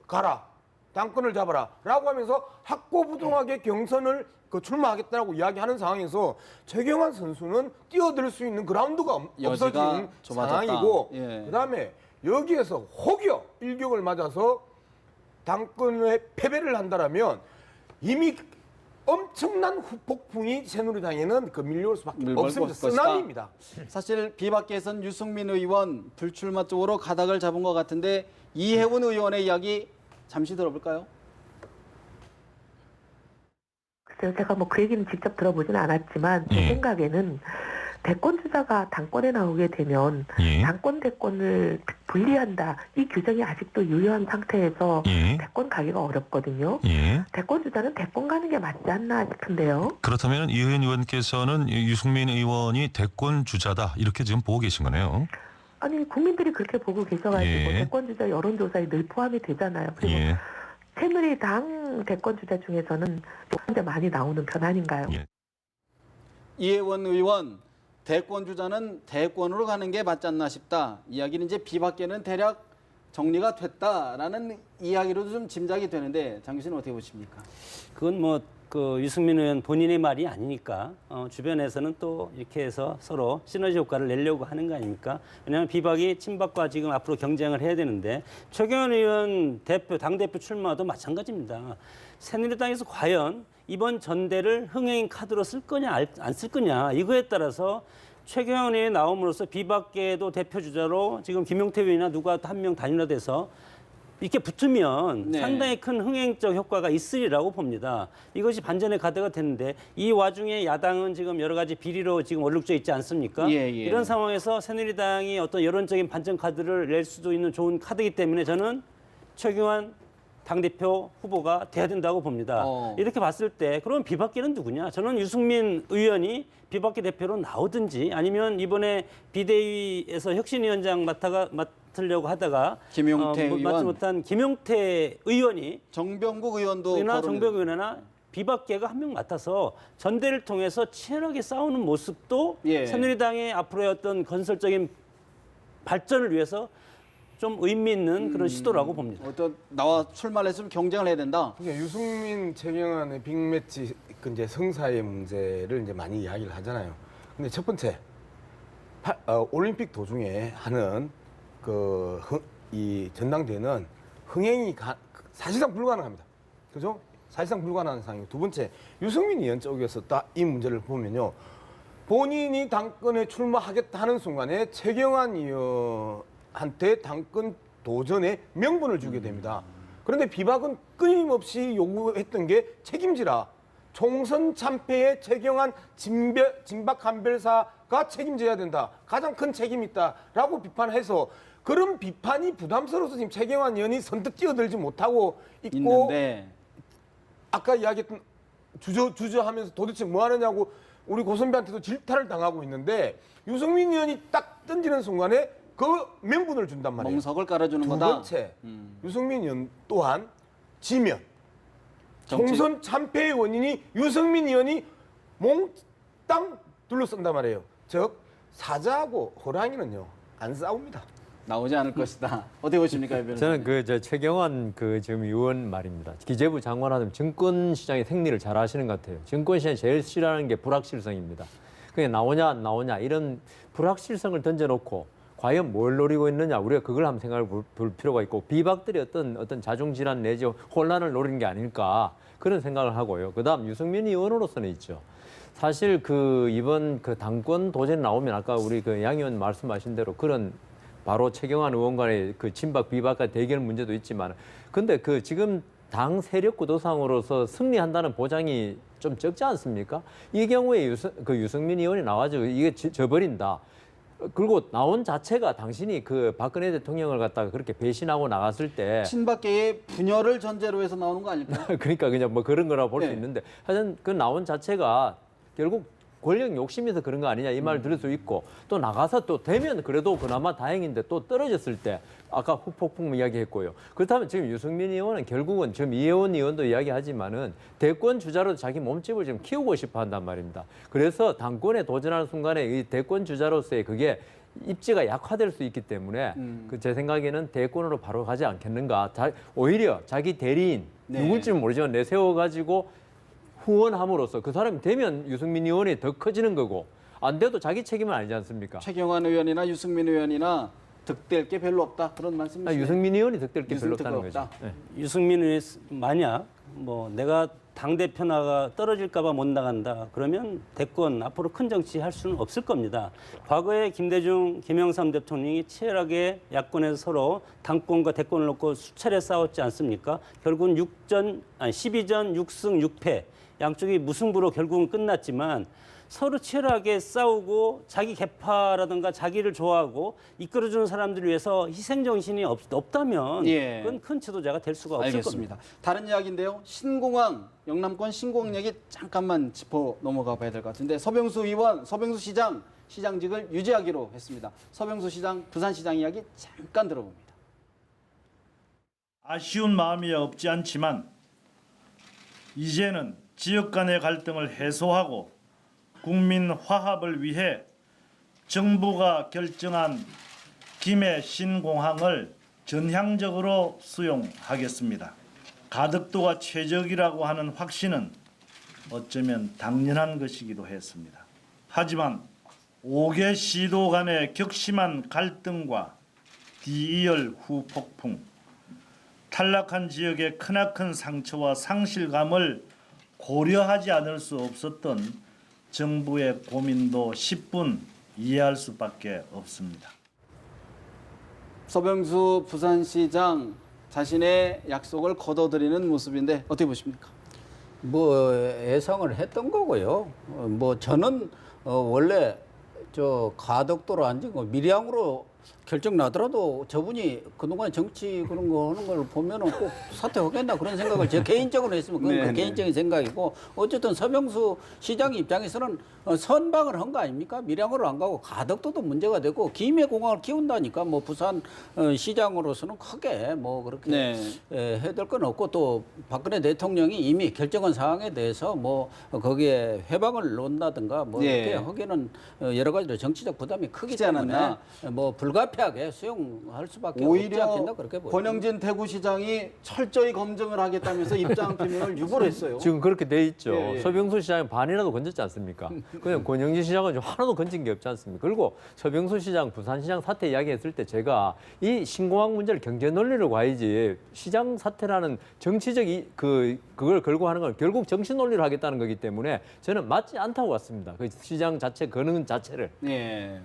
가라. 당권을 잡아라. 라고 하면서 확고부동하게 경선을 출마하겠다고 이야기하는 상황에서 최경환 선수는 뛰어들 수 있는 그라운드가 여지가 없어진 좁아졌다. 상황이고 예. 그다음에 여기에서 혹여 일격을 맞아서 당권에 패배를 한다라면 이미 엄청난 후폭풍이 새누리당에는 밀려올 수밖에 없습니다. 쓰나미입니다. 사실 비박계에선 유승민 의원 불출마 쪽으로 가닥을 잡은 것 같은데 이해운 의원의 이야기 잠시 들어볼까요? 글쎄요, 제가 뭐 그 얘기는 직접 들어보진 않았지만 제 생각에는 대권 주자가 당권에 나오게 되면 당권 대권을 분리한다. 이 규정이 아직도 유효한 상태에서 대권 가기가 어렵거든요. 대권 주자는 대권 가는 게 맞지 않나 싶은데요. 그렇다면 이혜연 의원께서는 유승민 의원이 대권 주자다 이렇게 지금 보고 계신 거네요. 아니 국민들이 그렇게 보고 계셔가지고 예. 대권 주자 여론조사에 늘 포함이 되잖아요. 그리고 새누리당 대권 주자 중에서는 현재 많이 나오는 편 아닌가요? 이해원 의원 대권 주자는 대권으로 가는 게 맞지 않나 싶다. 이야기는 이제 비박계는 대략 정리가 됐다라는 이야기로도 좀 짐작이 되는데 장 교수는 어떻게 보십니까? 그건 뭐 그 유승민 의원 본인의 말이 아니니까 주변에서는 또 이렇게 해서 서로 시너지 효과를 내려고 하는 거 아닙니까? 왜냐하면 비박이 친박과 지금 앞으로 경쟁을 해야 되는데 최경환 의원 당대표 출마도 마찬가지입니다. 새누리당에서 과연 이번 전대를 흥행 카드로 쓸 거냐 안 쓸 거냐 이거에 따라서 최경환 의원이 나옴으로써 비박계도 대표 주자로 지금 김용태 의원이나 누가 한 명 단일화돼서 이렇게 붙으면 네. 상당히 큰 흥행적 효과가 있으리라고 봅니다. 이것이 반전의 가드가 되는데 이 와중에 야당은 지금 여러 가지 비리로 지금 얼룩져 있지 않습니까? 이런 상황에서 새누리당이 어떤 여론적인 반전 카드를 낼 수도 있는 좋은 카드이기 때문에 저는 최경환 당대표 후보가 돼야 된다고 봅니다. 이렇게 봤을 때 그럼 비박계는 누구냐? 저는 유승민 의원이 비박계 대표로 나오든지 아니면 이번에 비대위에서 혁신위원장 맡으려고 하다가 김용태 의원. 맡지 못한 김용태 의원이 정병국 의원도 정병국 의원이나 비박계가 한 명 맡아서 전대를 통해서 치열하게 싸우는 모습도 새누리당의 앞으로의 어떤 건설적인 발전을 위해서 좀 의미 있는 그런 시도라고 봅니다. 어떤 나와 출마를 했으면 경쟁을 해야 된다. 그러니까 유승민 최경환의 빅매치 이제 성사의 문제를 이제 많이 이야기를 하잖아요. 근데 첫 번째 올림픽 도중에 하는 이 전당대회는 흥행이 사실상 불가능합니다. 그죠? 사실상 불가능한 상황이고 두 번째 유승민 의원 쪽에서 딱 이 문제를 보면요. 본인이 당권에 출마하겠다 하는 순간에 최경환 의원한테 당권 도전에 명분을 주게 됩니다. 그런데 비박은 끊임없이 요구했던 게 책임지라. 총선 참패에 최경환 진박 한별사가 책임져야 된다. 가장 큰 책임이 있다라고 비판해서 그런 비판이 부담스러워서 지금 최경환 의원이 선뜻 뛰어들지 못하고 있는데 아까 이야기했던 주저하면서 도대체 뭐 하느냐고 우리 고 선배한테도 질타를 당하고 있는데 유승민 의원이 딱 던지는 순간에 그 명분을 준단 말이에요. 멍석을 깔아주는 두 거다. 번째, 유승민 의원 또한 지면 총선 참패의 원인이 유승민 의원이 몽땅 둘러쓴단 말이에요. 즉 사자하고 호랑이는요 안 싸웁니다. 나오지 않을 것이다. 어떻게 보십니까, 변호사님? 저는 저 최경환 지금 의원 말입니다. 기재부 장관하면 증권 시장의 생리를 잘 아시는 것 같아요. 증권 시장이 제일 싫어하는 게 불확실성입니다. 그게 나오냐 안 나오냐 이런 불확실성을 던져놓고 과연 뭘 노리고 있느냐 우리가 그걸 한번 생각을 볼 필요가 있고 비박들이 어떤 자중질환 내지 혼란을 노리는 게 아닐까 그런 생각을 하고요. 그다음 유승민 의원으로서는 있죠. 사실 이번 당권 도전이 나오면 아까 우리 양 의원 말씀하신 대로 그런 바로 최경환 의원 간의 친박 비박과 대결 문제도 있지만 근데 지금 당 세력 구도상으로서 승리한다는 보장이 좀 적지 않습니까? 이 경우에 유승민 의원이 나와가지고 이게 져버린다. 그리고 나온 자체가 당신이 그 박근혜 대통령을 갖다가 그렇게 배신하고 나갔을 때 친박계의 분열을 전제로 해서 나오는 거 아닐까요? 그러니까 그냥 뭐 그런 거라고 볼 수 네. 있는데 하여튼 그 나온 자체가 결국 권력 욕심에서 그런 거 아니냐 이 말을 들을 수 있고 또 나가서 또 되면 그래도 그나마 다행인데 또 떨어졌을 때 아까 후폭풍 이야기했고요. 그렇다면 지금 유승민 의원은 결국은 지금 이혜원 의원도 이야기하지만은 대권 주자로 자기 몸집을 좀 키우고 싶어 한단 말입니다. 그래서 당권에 도전하는 순간에 이 대권 주자로서의 그게 입지가 약화될 수 있기 때문에 그 제 생각에는 대권으로 바로 가지 않겠는가. 오히려 자기 대리인 네. 누굴지는 모르지만 내세워가지고 후원함으로써 그 사람이 되면 유승민 의원이 더 커지는 거고 안 돼도 자기 책임은 아니지 않습니까? 최경환 의원이나 유승민 의원이나 득될 게 별로 없다 그런 말씀이시죠? 유승민 의원이 득될 게 별로 유승 없다는 득가 거죠. 없다. 네. 유승민 의원 만약 뭐 내가 당대표 나가 떨어질까봐 못 나간다 그러면 대권 앞으로 큰 정치 할 수는 없을 겁니다. 과거에 김대중, 김영삼 대통령이 치열하게 야권에서 서로 당권과 대권을 놓고 수차례 싸웠지 않습니까? 결국은 12전 6승 6패 양쪽이 무승부로 결국은 끝났지만 서로 치열하게 싸우고 자기 계파라든가 자기를 좋아하고 이끌어주는 사람들을 위해서 희생정신이 없다면 예. 그건 큰 지도자가 될 수가 없을 알겠습니다. 겁니다. 다른 이야기인데요. 신공항, 영남권 신공항 얘기 잠깐만 짚어 넘어가 봐야 될 것 같은데 서병수 의원, 서병수 시장, 시장직을 유지하기로 했습니다. 서병수 시장, 부산시장 이야기 잠깐 들어봅니다. 아쉬운 마음이 없지 않지만 이제는 지역 간의 갈등을 해소하고 국민 화합을 위해 정부가 결정한 김해 신공항을 전향적으로 수용하겠습니다. 가덕도가 최적이라고 하는 확신은 어쩌면 당연한 것이기도 했습니다. 하지만 5개 시도 간의 격심한 갈등과 디이얼 후폭풍, 탈락한 지역의 크나큰 상처와 상실감을 고려하지 않을 수 없었던 정부의 고민도 10분 이해할 수밖에 없습니다. 서병수 부산시장 자신의 약속을 거둬들이는 모습인데 어떻게 보십니까? 뭐 예상을 했던 거고요. 뭐 저는 원래 저 가덕도로 앉은 거 밀양으로 결정 나더라도 저분이 그동안 정치 그런 거 하는 걸 보면은 꼭 사퇴하겠나 그런 생각을 제 개인적으로 했으면 그건 그 개인적인 생각이고 어쨌든 서병수 시장 입장에서는 선방을 한 거 아닙니까? 밀양으로 안 가고 가덕도도 문제가 되고 김해 공항을 키운다니까 뭐 부산 시장으로서는 크게 뭐 그렇게 해야 될 건 없고 또 박근혜 대통령이 이미 결정한 사항에 대해서 뭐 거기에 회방을 놓는다든가 뭐 이렇게 하기는 여러 가지로 정치적 부담이 크기 때문에 뭐 불가피하게 수용할 수밖에 없지 않겠나 그렇게 보입니다. 권영진 대구시장이 철저히 검증을 하겠다면서 입장 표명을 유보를 했어요. 지금 그렇게 돼 있죠. 예. 서병수 시장이 반이라도 건졌지 않습니까? 그냥 권영진 시장은 좀 하나도 건진 게 없지 않습니까? 그리고 서병수 시장, 부산시장 사태 이야기했을 때 제가 이 신공항 문제를 경제 논리로 가야지 시장 사태라는 정치적 그걸 걸고 하는 건 결국 정치 논리로 하겠다는 거기 때문에 저는 맞지 않다고 봤습니다. 그 시장 자체 거는 자체를. 예.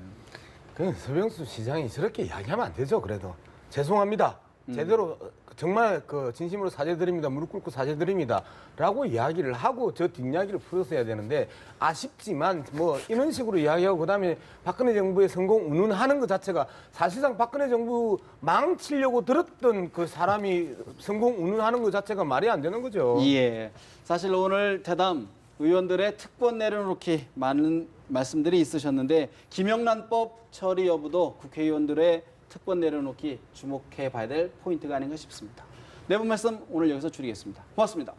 그 서병수 시장이 저렇게 이야기하면 안 되죠. 그래도 죄송합니다. 제대로 정말 그 진심으로 사죄드립니다. 무릎 꿇고 사죄드립니다.라고 이야기를 하고 저 뒷이야기를 풀어서 해야 되는데 아쉽지만 뭐 이런 식으로 이야기하고 그다음에 박근혜 정부의 성공 운운하는 것 자체가 사실상 박근혜 정부 망치려고 들었던 그 사람이 성공 운운하는 것 자체가 말이 안 되는 거죠. 예. 사실 오늘 대담 의원들의 특권 내려놓기 많은 말씀들이 있으셨는데 김영란법 처리 여부도 국회의원들의 특권 내려놓기 주목해 봐야 될 포인트가 아닌가 싶습니다. 네 분 말씀 오늘 여기서 줄이겠습니다. 고맙습니다.